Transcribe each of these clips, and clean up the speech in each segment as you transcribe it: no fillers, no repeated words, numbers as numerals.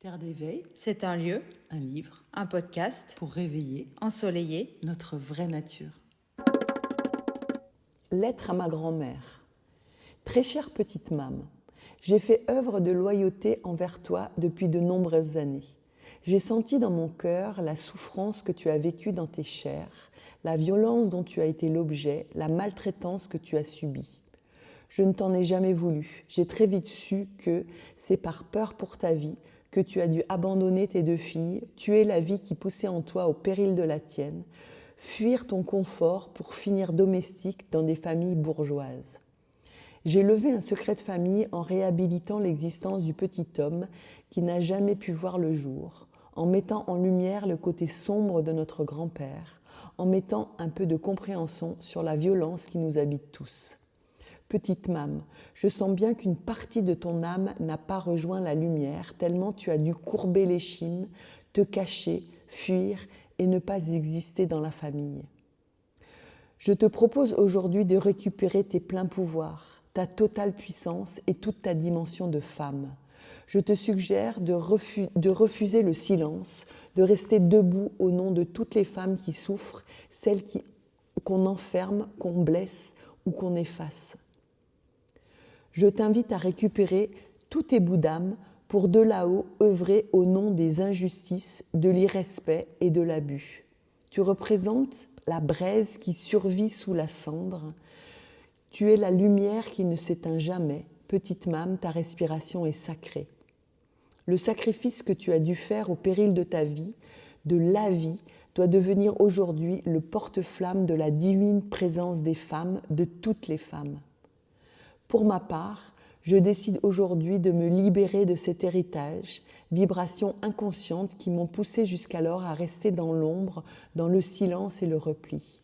Terre d'éveil, C'est un lieu, un livre un podcast pour réveiller ensoleillé. notre vraie nature. Lettre à ma grand-mère. Très chère petite Mame, j'ai fait œuvre de loyauté envers toi depuis de nombreuses années. J'ai senti dans mon cœur la souffrance que tu as vécue dans tes chairs, la violence dont tu as été l'objet, la maltraitance que tu as subie. Je ne t'en ai jamais voulu. J'ai très vite su que c'est par peur pour ta vie que tu as dû abandonner tes 2 filles, tuer la vie qui poussait en toi au péril de la tienne, fuir ton confort pour finir domestique dans des familles bourgeoises. J'ai levé un secret de famille en réhabilitant l'existence du petit homme qui n'a jamais pu voir le jour, en mettant en lumière le côté sombre de notre grand-père, en mettant un peu de compréhension sur la violence qui nous habite tous. Petite Mame, je sens bien qu'une partie de ton âme n'a pas rejoint la lumière, tellement tu as dû courber l'échine, te cacher, fuir et ne pas exister dans la famille. Je te propose aujourd'hui de récupérer tes pleins pouvoirs, ta totale puissance et toute ta dimension de femme. Je te suggère de refuser le silence, de rester debout au nom de toutes les femmes qui souffrent, celles qu'on enferme, qu'on blesse ou qu'on efface. Je t'invite à récupérer tous tes bouts d'âme pour de là-haut œuvrer au nom des injustices, de l'irrespect et de l'abus. Tu représentes la braise qui survit sous la cendre. Tu es la lumière qui ne s'éteint jamais. Petite Mame, ta respiration est sacrée. Le sacrifice que tu as dû faire au péril de ta vie, de la vie, doit devenir aujourd'hui le porte-flamme de la divine présence des femmes, de toutes les femmes. Pour ma part, je décide aujourd'hui de me libérer de cet héritage, vibrations inconscientes qui m'ont poussée jusqu'alors à rester dans l'ombre, dans le silence et le repli.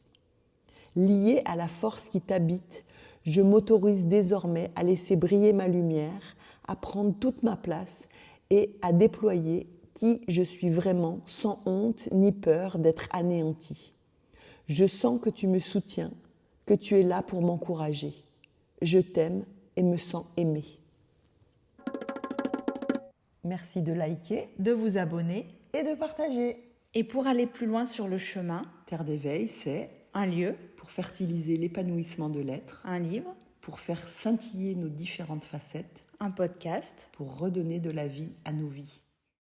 Liée à la force qui t'habite, je m'autorise désormais à laisser briller ma lumière, à prendre toute ma place et à déployer qui je suis vraiment, sans honte ni peur d'être anéantie. Je sens que tu me soutiens, que tu es là pour m'encourager. Je t'aime et me sens aimée. Merci de liker De vous abonner. et de partager. Et pour aller plus loin sur le chemin, Terre d'éveil, c'est un lieu, pour fertiliser l'épanouissement de l'être, un livre, pour faire scintiller nos différentes facettes, un podcast. pour redonner de la vie à nos vies.